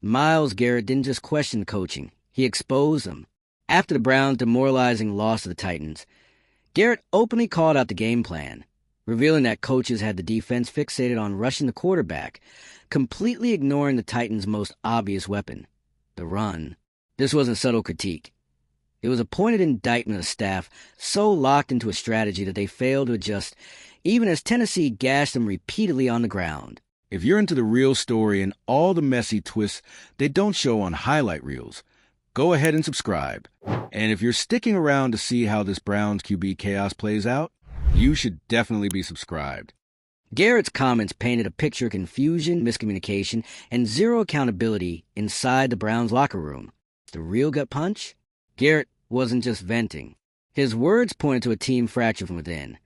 Myles Garrett didn't just question coaching, he exposed them. After the Browns' demoralizing loss to the Titans, Garrett openly called out the game plan, revealing that coaches had the defense fixated on rushing the quarterback, completely ignoring the Titans' most obvious weapon, the run. This wasn't subtle critique. It was a pointed indictment of the staff so locked into a strategy that they failed to adjust, even as Tennessee gashed them repeatedly on the ground. If you're into the real story and all the messy twists they don't show on highlight reels, go ahead and subscribe. And if you're sticking around to see how this Browns QB chaos plays out, you should definitely be subscribed. Garrett's comments painted a picture of confusion, miscommunication, and zero accountability inside the Browns locker room. The real gut punch? Garrett wasn't just venting. His words pointed to a team fractured from within,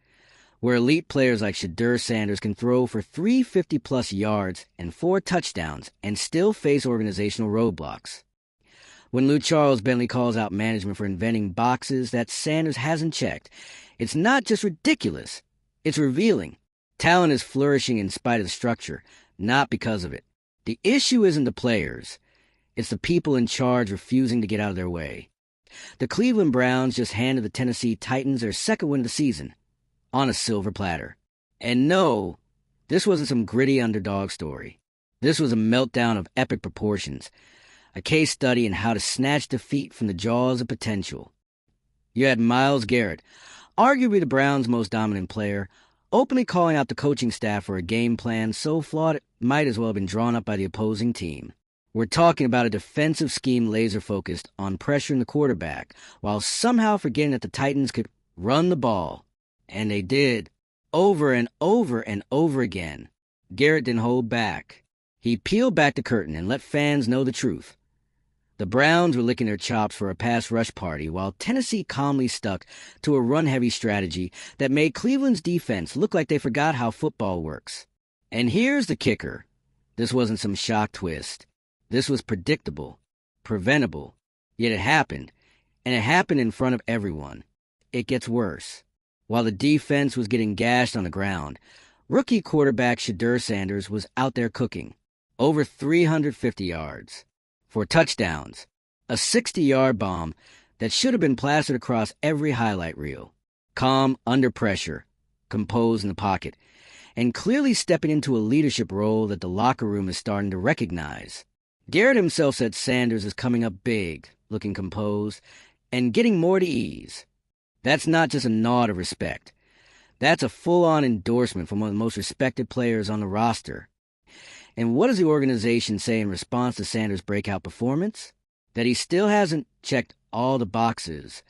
where elite players like Shedeur Sanders can throw for 350-plus yards and 4 touchdowns and still face organizational roadblocks. When Lou Charles Bentley calls out management for inventing boxes that Sanders hasn't checked, it's not just ridiculous, it's revealing. Talent is flourishing in spite of the structure, not because of it. The issue isn't the players, it's the people in charge refusing to get out of their way. The Cleveland Browns just handed the Tennessee Titans their second win of the season, on a silver platter. And no, this wasn't some gritty underdog story. This was a meltdown of epic proportions, a case study in how to snatch defeat from the jaws of potential. You had Myles Garrett, arguably the Browns' most dominant player, openly calling out the coaching staff for a game plan so flawed it might as well have been drawn up by the opposing team. We're talking about a defensive scheme laser-focused on pressuring the quarterback, while somehow forgetting that the Titans could run the ball. And they did, over and over and over again. Garrett didn't hold back. He peeled back the curtain and let fans know the truth. The Browns were licking their chops for a pass rush party, while Tennessee calmly stuck to a run-heavy strategy that made Cleveland's defense look like they forgot how football works. And here's the kicker. This wasn't some shock twist. This was predictable, preventable, yet it happened, and it happened in front of everyone. It gets worse. While the defense was getting gashed on the ground, rookie quarterback Shedeur Sanders was out there cooking. Over 350 yards, 4 touchdowns, a 60-yard bomb that should have been plastered across every highlight reel. Calm under pressure, composed in the pocket, and clearly stepping into a leadership role that the locker room is starting to recognize. Garrett himself said Sanders is coming up big, looking composed, and getting more to ease. That's not just a nod of respect. That's a full-on endorsement from one of the most respected players on the roster. And what does the organization say in response to Sanders' breakout performance? That he still hasn't checked all the boxes.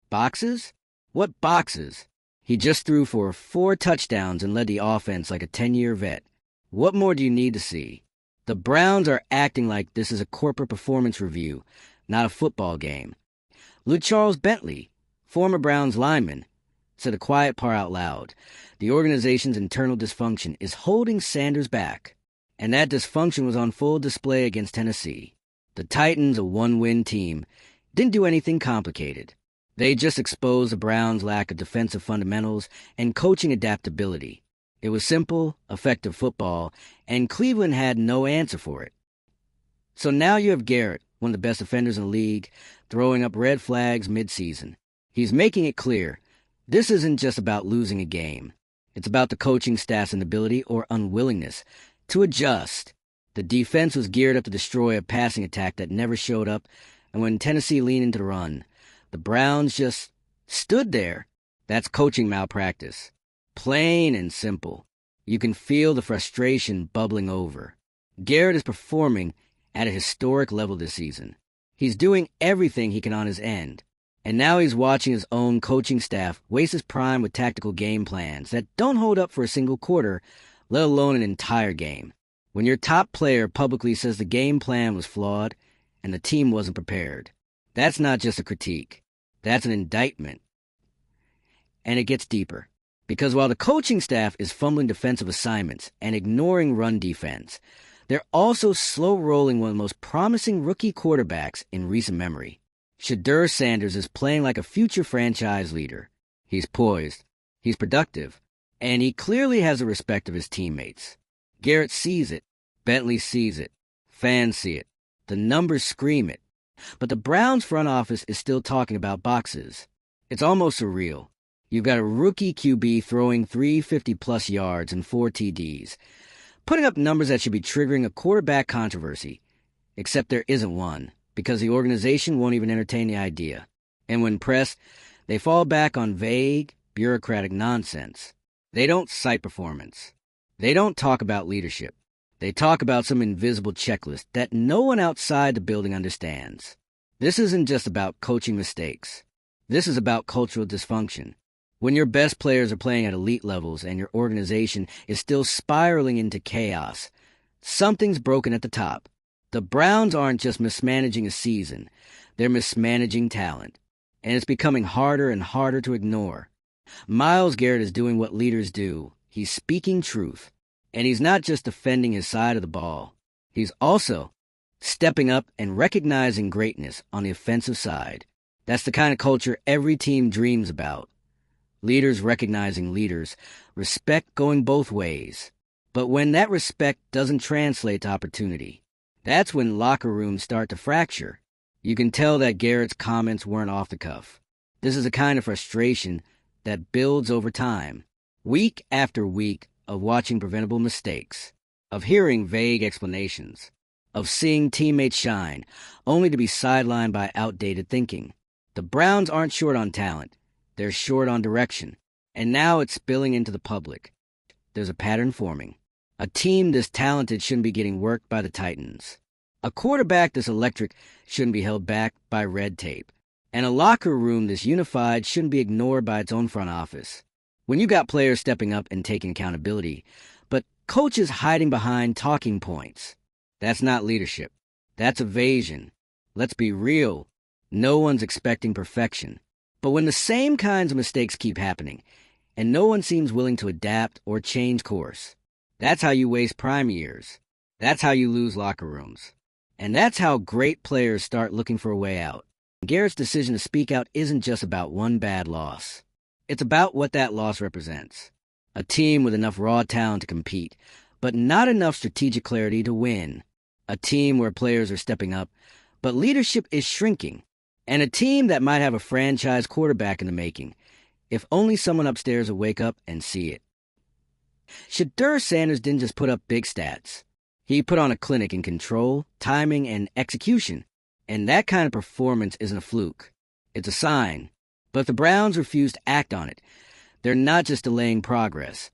Boxes? What boxes? He just threw for 4 touchdowns and led the offense like a 10-year vet. What more do you need to see? The Browns are acting like this is a corporate performance review, not a football game. Lou Charles Bentley, former Browns lineman, said a quiet part out loud. The organization's internal dysfunction is holding Sanders back. And that dysfunction was on full display against Tennessee. The Titans, a one-win team, didn't do anything complicated. They just exposed the Browns' lack of defensive fundamentals and coaching adaptability. It was simple, effective football, and Cleveland had no answer for it. So now you have Garrett, one of the best defenders in the league, throwing up red flags mid-season. He's making it clear, this isn't just about losing a game. It's about the coaching staff's inability or unwillingness to adjust. The defense was geared up to destroy a passing attack that never showed up, and when Tennessee leaned into the run, the Browns just stood there. That's coaching malpractice. Plain and simple. You can feel the frustration bubbling over. Garrett is performing at a historic level this season. He's doing everything he can on his end. And now he's watching his own coaching staff waste his prime with tactical game plans that don't hold up for a single quarter, let alone an entire game. When your top player publicly says the game plan was flawed and the team wasn't prepared, that's not just a critique. That's an indictment. And it gets deeper. Because while the coaching staff is fumbling defensive assignments and ignoring run defense, they're also slow-rolling one of the most promising rookie quarterbacks in recent memory. Shedeur Sanders is playing like a future franchise leader. He's poised, he's productive, and he clearly has the respect of his teammates. Garrett sees it, Bentley sees it, fans see it, The numbers scream it. But the Browns front office is still talking about boxes. It's almost surreal. You've got a rookie QB throwing 350-plus yards and 4 TDs, putting up numbers that should be triggering a quarterback controversy. Except there isn't one, because the organization won't even entertain the idea. And when pressed, they fall back on vague, bureaucratic nonsense. They don't cite performance. They don't talk about leadership. They talk about some invisible checklist that no one outside the building understands. This isn't just about coaching mistakes. This is about cultural dysfunction. When your best players are playing at elite levels and your organization is still spiraling into chaos, something's broken at the top. The Browns aren't just mismanaging a season. They're mismanaging talent. And it's becoming harder and harder to ignore. Myles Garrett is doing what leaders do. He's speaking truth. And he's not just defending his side of the ball. He's also stepping up and recognizing greatness on the offensive side. That's the kind of culture every team dreams about. Leaders recognizing leaders, respect going both ways. But when that respect doesn't translate to opportunity, that's when locker rooms start to fracture. You can tell that Garrett's comments weren't off the cuff. This is a kind of frustration that builds over time, week after week of watching preventable mistakes, of hearing vague explanations, of seeing teammates shine, only to be sidelined by outdated thinking. The Browns aren't short on talent. They're short on direction. And now it's spilling into the public. There's a pattern forming. A team this talented shouldn't be getting worked by the Titans. A quarterback this electric shouldn't be held back by red tape. And a locker room this unified shouldn't be ignored by its own front office. When you got players stepping up and taking accountability, but coaches hiding behind talking points, that's not leadership. That's evasion. Let's be real. No one's expecting perfection. But when the same kinds of mistakes keep happening, and no one seems willing to adapt or change course, that's how you waste prime years. That's how you lose locker rooms. And that's how great players start looking for a way out. Garrett's decision to speak out isn't just about one bad loss. It's about what that loss represents. A team with enough raw talent to compete, but not enough strategic clarity to win. A team where players are stepping up, but leadership is shrinking. And a team that might have a franchise quarterback in the making, if only someone upstairs would wake up and see it. Shedeur Sanders didn't just put up big stats. He put on a clinic in control, timing, and execution. And that kind of performance isn't a fluke. It's a sign. But if the Browns refuse to act on it, they're not just delaying progress.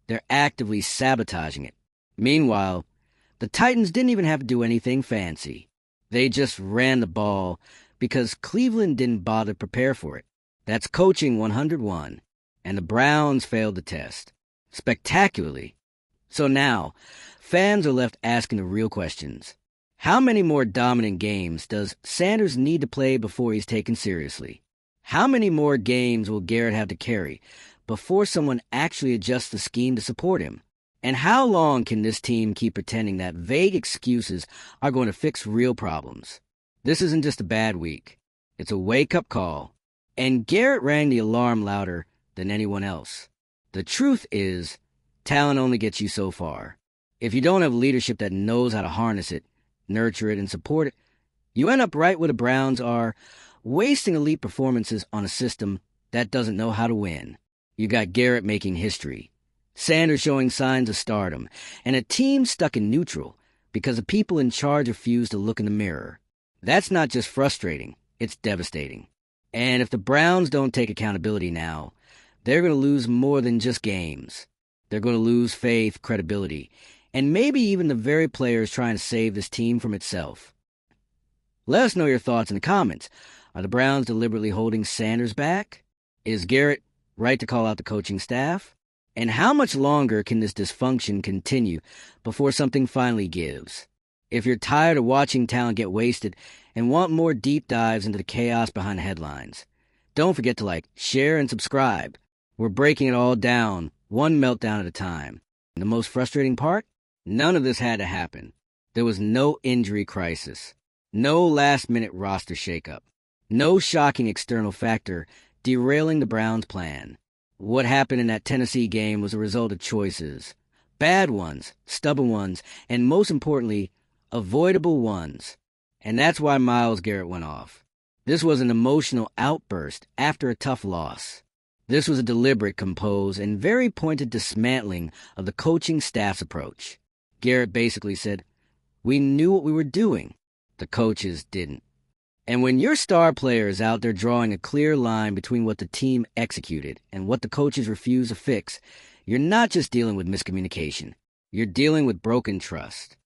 They're actively sabotaging it. Meanwhile, the Titans didn't even have to do anything fancy. They just ran the ball because Cleveland didn't bother to prepare for it. That's coaching 101. And the Browns failed the test. Spectacularly. So now, fans are left asking the real questions. How many more dominant games does Sanders need to play before he's taken seriously? How many more games will Garrett have to carry before someone actually adjusts the scheme to support him? And how long can this team keep pretending that vague excuses are going to fix real problems? This isn't just a bad week. It's a wake-up call. And Garrett rang the alarm louder than anyone else. The truth is, talent only gets you so far. If you don't have leadership that knows how to harness it, nurture it, and support it, you end up right where the Browns are, wasting elite performances on a system that doesn't know how to win. You got Garrett making history, Sanders showing signs of stardom, and a team stuck in neutral because the people in charge refuse to look in the mirror. That's not just frustrating, it's devastating. And if the Browns don't take accountability now, they're going to lose more than just games. They're going to lose faith, credibility, and maybe even the very players trying to save this team from itself. Let us know your thoughts in the comments. Are the Browns deliberately holding Sanders back? Is Garrett right to call out the coaching staff? And how much longer can this dysfunction continue before something finally gives? If you're tired of watching talent get wasted and want more deep dives into the chaos behind the headlines, don't forget to like, share, and subscribe. We're breaking it all down, one meltdown at a time. And the most frustrating part? None of this had to happen. There was no injury crisis, no last-minute roster shakeup, no shocking external factor derailing the Browns' plan. What happened in that Tennessee game was a result of choices. Bad ones, stubborn ones, and most importantly, avoidable ones. And that's why Myles Garrett went off. This was an emotional outburst after a tough loss. This was a deliberate, composed, and very pointed dismantling of the coaching staff's approach. Garrett basically said, "We knew what we were doing. The coaches didn't." And when your star player is out there drawing a clear line between what the team executed and what the coaches refuse to fix, you're not just dealing with miscommunication. You're dealing with broken trust.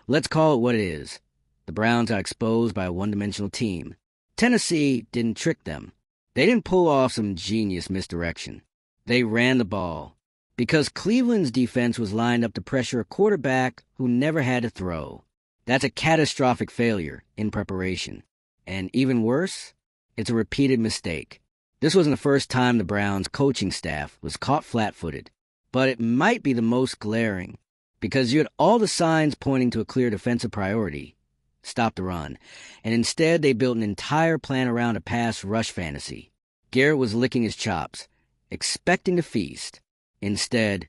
Let's call it what it is. The Browns got exposed by a one-dimensional team. Tennessee didn't trick them. They didn't pull off some genius misdirection. They ran the ball because Cleveland's defense was lined up to pressure a quarterback who never had to throw. That's a catastrophic failure in preparation. And even worse, it's a repeated mistake. This wasn't the first time the Browns' coaching staff was caught flat-footed, but it might be the most glaring because you had all the signs pointing to a clear defensive priority. Stop the run. And instead, they built an entire plan around a pass rush fantasy. Garrett was licking his chops, expecting to feast. Instead,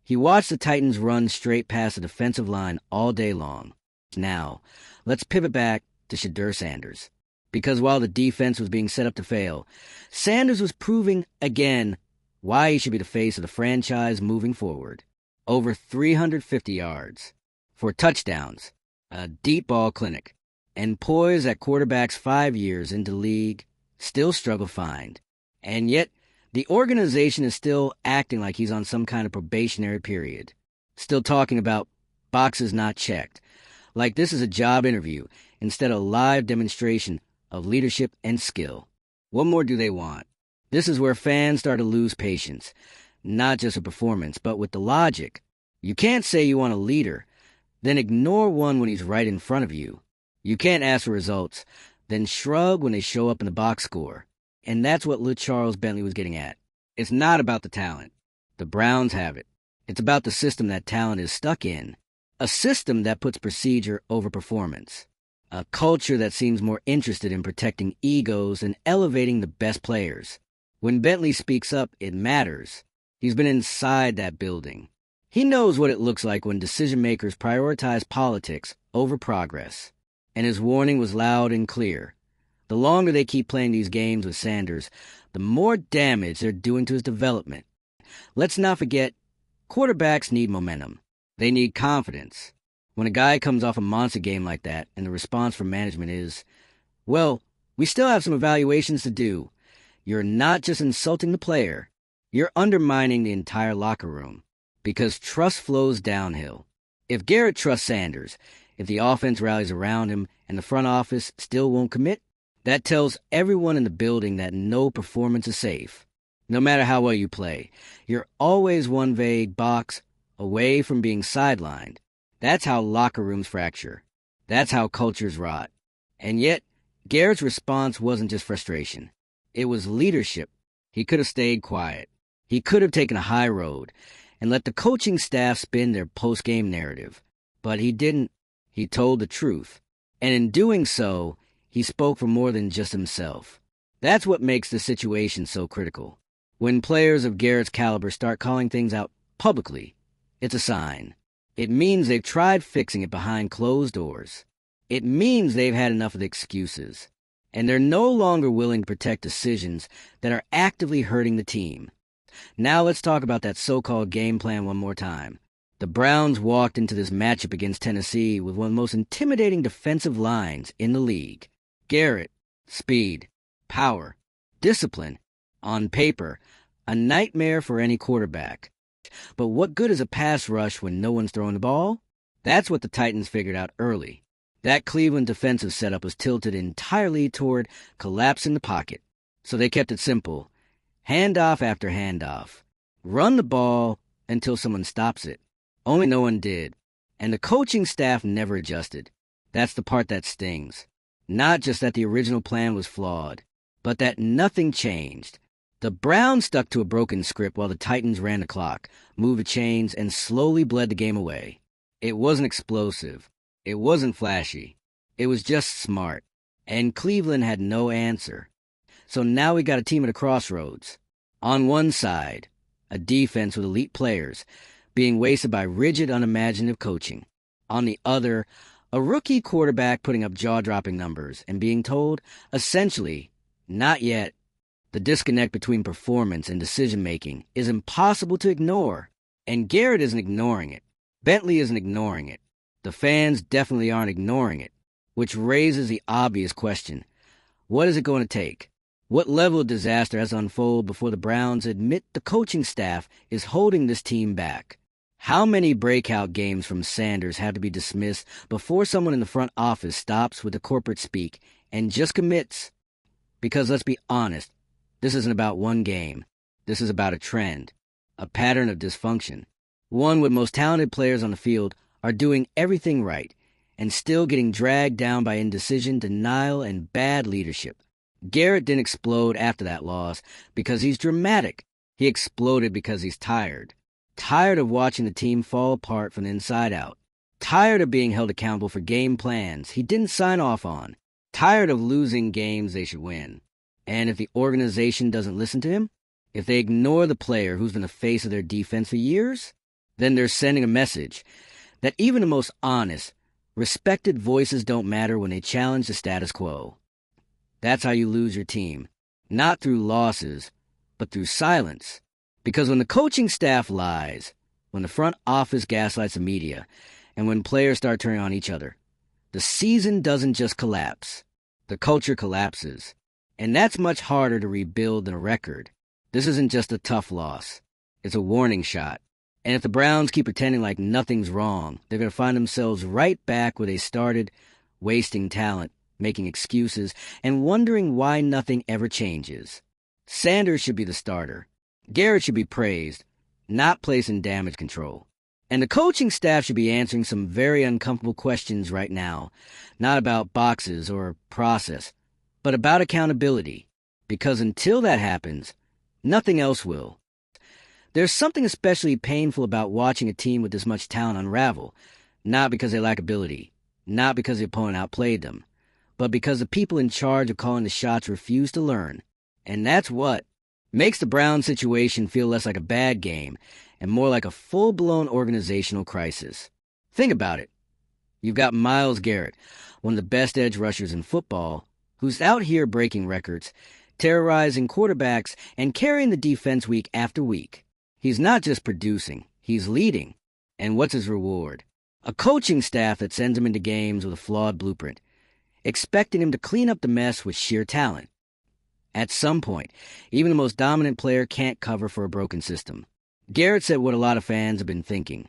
he watched the Titans run straight past the defensive line all day long. Now, let's pivot back to Shedeur Sanders. Because while the defense was being set up to fail, Sanders was proving again why he should be the face of the franchise moving forward. Over 350 yards, 4 touchdowns, a deep ball clinic, and poise at quarterback's 5 years into the league still struggle to find. And yet, the organization is still acting like he's on some kind of probationary period. Still talking about boxes not checked, like this is a job interview instead of a live demonstration of leadership and skill. What more do they want? This is where fans start to lose patience, not just with performance, but with the logic. You can't say you want a leader, then ignore one when he's right in front of you. You can't ask for results, then shrug when they show up in the box score. And that's what Charles Bentley was getting at. It's not about the talent. The Browns have it. It's about the system that talent is stuck in. A system that puts procedure over performance. A culture that seems more interested in protecting egos than elevating the best players. When Bentley speaks up, it matters. He's been inside that building. He knows what it looks like when decision-makers prioritize politics over progress. And his warning was loud and clear. The longer they keep playing these games with Sanders, the more damage they're doing to his development. Let's not forget, quarterbacks need momentum. They need confidence. When a guy comes off a monster game like that and the response from management is, "Well, we still have some evaluations to do," you're not just insulting the player, you're undermining the entire locker room. Because trust flows downhill. If Garrett trusts Sanders, if the offense rallies around him and the front office still won't commit, that tells everyone in the building that no performance is safe. No matter how well you play, you're always one vague box away from being sidelined. That's how locker rooms fracture. That's how cultures rot. And yet, Garrett's response wasn't just frustration. It was leadership. He could have stayed quiet. He could have taken a high road and let the coaching staff spin their post-game narrative. But he didn't. He told the truth. And in doing so, he spoke for more than just himself. That's what makes the situation so critical. When players of Garrett's caliber start calling things out publicly, it's a sign. It means they've tried fixing it behind closed doors. It means they've had enough of the excuses. And they're no longer willing to protect decisions that are actively hurting the team. Now let's talk about that so-called game plan one more time. The Browns walked into this matchup against Tennessee with one of the most intimidating defensive lines in the league. Garrett, speed, power, discipline. On paper, a nightmare for any quarterback. But what good is a pass rush when no one's throwing the ball? That's what the Titans figured out early. That Cleveland defensive setup was tilted entirely toward collapsing the pocket. So they kept it simple. Handoff after handoff. Run the ball until someone stops it. Only no one did. And the coaching staff never adjusted. That's the part that stings. Not just that the original plan was flawed, but that nothing changed. The Browns stuck to a broken script while the Titans ran the clock, moved the chains, and slowly bled the game away. It wasn't explosive. It wasn't flashy. It was just smart. And Cleveland had no answer. So now we got a team at a crossroads. On one side, a defense with elite players being wasted by rigid, unimaginative coaching. On the other, A rookie quarterback putting up jaw-dropping numbers and being told, essentially, not yet. The disconnect between performance and decision-making is impossible to ignore. And Garrett isn't ignoring it. Bentley isn't ignoring it. The fans definitely aren't ignoring it, which raises the obvious question. What is it going to take? What level of disaster has to unfold before the Browns admit the coaching staff is holding this team back? How many breakout games from Sanders have to be dismissed before someone in the front office stops with the corporate speak and just commits? Because let's be honest, this isn't about one game. This is about a trend, a pattern of dysfunction. One where most talented players on the field are doing everything right and still getting dragged down by indecision, denial, and bad leadership. Garrett didn't explode after that loss because he's dramatic. He exploded because he's tired. Tired of watching the team fall apart from the inside out. Tired of being held accountable for game plans he didn't sign off on. Tired of losing games they should win. And if the organization doesn't listen to him, if they ignore the player who's been the face of their defense for years, then they're sending a message that even the most honest, respected voices don't matter when they challenge the status quo. That's how you lose your team. Not through losses, but through silence. Because when the coaching staff lies, when the front office gaslights the media, and when players start turning on each other, the season doesn't just collapse. The culture collapses. And that's much harder to rebuild than a record. This isn't just a tough loss. It's a warning shot. And if the Browns keep pretending like nothing's wrong, they're going to find themselves right back where they started, wasting talent, making excuses, and wondering why nothing ever changes. Sanders should be the starter. Garrett should be praised, not placed in damage control. And the coaching staff should be answering some very uncomfortable questions right now, not about boxes or process, but about accountability. Because until that happens, nothing else will. There's something especially painful about watching a team with this much talent unravel, not because they lack ability, not because the opponent outplayed them, but because the people in charge of calling the shots refuse to learn. And that's what makes the Browns situation feel less like a bad game and more like a full-blown organizational crisis. Think about it. You've got Myles Garrett, one of the best edge rushers in football, who's out here breaking records, terrorizing quarterbacks, and carrying the defense week after week. He's not just producing, he's leading. And what's his reward? A coaching staff that sends him into games with a flawed blueprint, expecting him to clean up the mess with sheer talent. At some point, even the most dominant player can't cover for a broken system. Garrett said what a lot of fans have been thinking.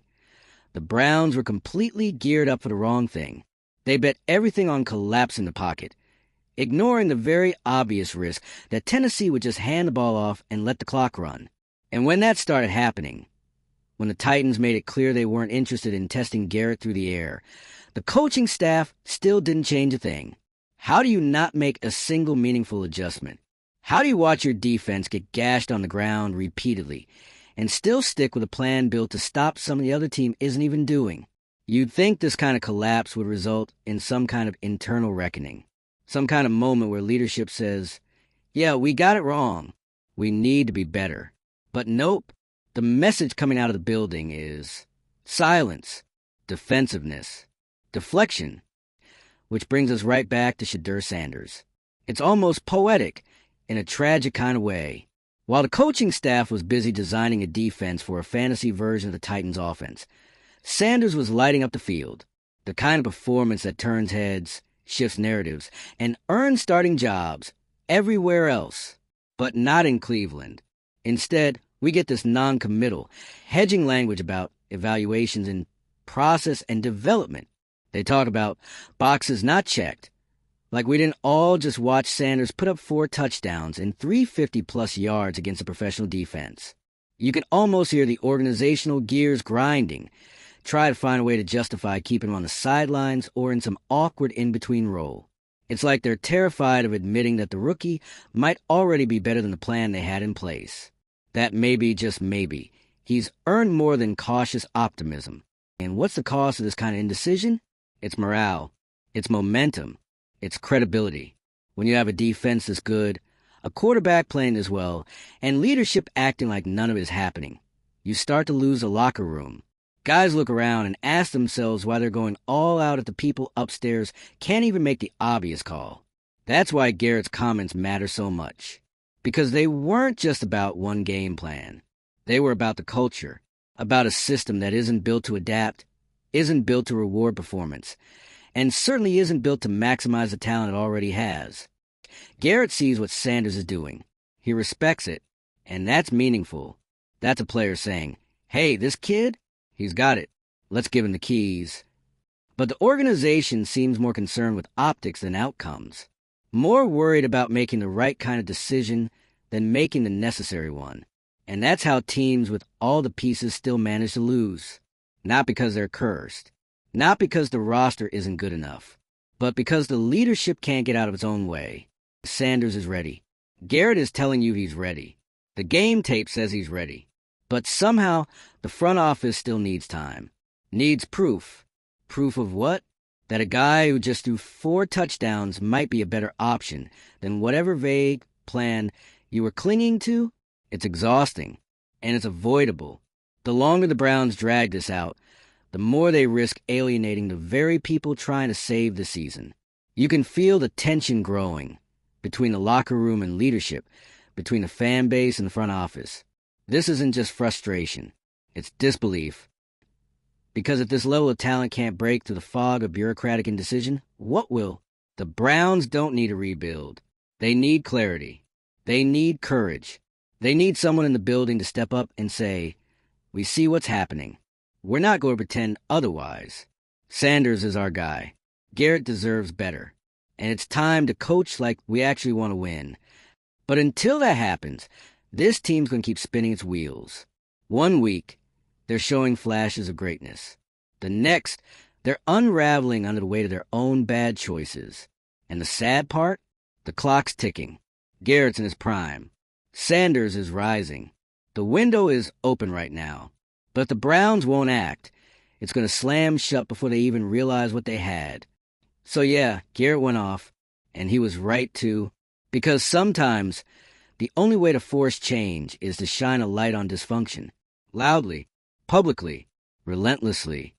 The Browns were completely geared up for the wrong thing. They bet everything on collapse in the pocket, ignoring the very obvious risk that Tennessee would just hand the ball off and let the clock run. And when that started happening, when the Titans made it clear they weren't interested in testing Garrett through the air, the coaching staff still didn't change a thing. How do you not make a single meaningful adjustment? How do you watch your defense get gashed on the ground repeatedly and still stick with a plan built to stop something the other team isn't even doing? You'd think this kind of collapse would result in some kind of internal reckoning, some kind of moment where leadership says, yeah, we got it wrong. We need to be better. But nope, the message coming out of the building is silence, defensiveness, deflection, which brings us right back to Shedeur Sanders. It's almost poetic in a tragic kind of way. While the coaching staff was busy designing a defense for a fantasy version of the Titans' offense, Sanders was lighting up the field, the kind of performance that turns heads, shifts narratives, and earns starting jobs everywhere else, but not in Cleveland. Instead, we get this non-committal, hedging language about evaluations in process and development. They talk about boxes not checked, like we didn't all just watch Sanders put up 4 touchdowns and 350-plus yards against a professional defense. You can almost hear the organizational gears grinding, try to find a way to justify keeping him on the sidelines or in some awkward in-between role. It's like they're terrified of admitting that the rookie might already be better than the plan they had in place. That maybe, just maybe, he's earned more than cautious optimism. And what's the cost of this kind of indecision? It's morale. It's momentum. It's credibility. When you have a defense that's good, a quarterback playing as well, and leadership acting like none of it is happening, you start to lose the locker room. Guys look around and ask themselves why they're going all out if the people upstairs can't even make the obvious call. That's why Garrett's comments matter so much. Because they weren't just about one game plan. They were about the culture, about a system that isn't built to adapt, isn't built to reward performance, and certainly isn't built to maximize the talent it already has. Garrett sees what Sanders is doing. He respects it, and that's meaningful. That's a player saying, hey, this kid, he's got it. Let's give him the keys. But the organization seems more concerned with optics than outcomes. More worried about making the right kind of decision than making the necessary one. And that's how teams with all the pieces still manage to lose. Not because they're cursed. Not because the roster isn't good enough. But because the leadership can't get out of its own way. Sanders is ready. Garrett is telling you he's ready. The game tape says he's ready. But somehow, the front office still needs time. Needs proof. Proof of what? That a guy who just threw 4 touchdowns might be a better option than whatever vague plan you were clinging to? It's exhausting. And it's avoidable. The longer the Browns drag this out, the more they risk alienating the very people trying to save the season. You can feel the tension growing between the locker room and leadership, between the fan base and the front office. This isn't just frustration. It's disbelief. Because if this level of talent can't break through the fog of bureaucratic indecision, what will? The Browns don't need a rebuild. They need clarity. They need courage. They need someone in the building to step up and say, we see what's happening. We're not going to pretend otherwise. Sanders is our guy. Garrett deserves better. And it's time to coach like we actually want to win. But until that happens, this team's going to keep spinning its wheels. 1 week, they're showing flashes of greatness. The next, they're unraveling under the weight of their own bad choices. And the sad part? The clock's ticking. Garrett's in his prime. Sanders is rising. The window is open right now. But if the Browns won't act, it's going to slam shut before they even realize what they had. So yeah, Garrett went off, and he was right too, because sometimes the only way to force change is to shine a light on dysfunction. Loudly, publicly, relentlessly.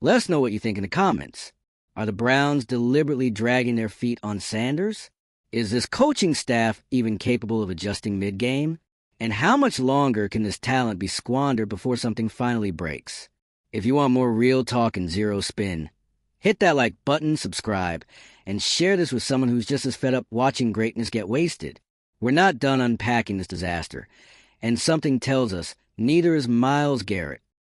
Let us know what you think in the comments. Are the Browns deliberately dragging their feet on Sanders? Is this coaching staff even capable of adjusting mid-game? And how much longer can this talent be squandered before something finally breaks? If you want more real talk and zero spin, hit that like button, subscribe, and share this with someone who's just as fed up watching greatness get wasted. We're not done unpacking this disaster, and something tells us neither is Myles Garrett.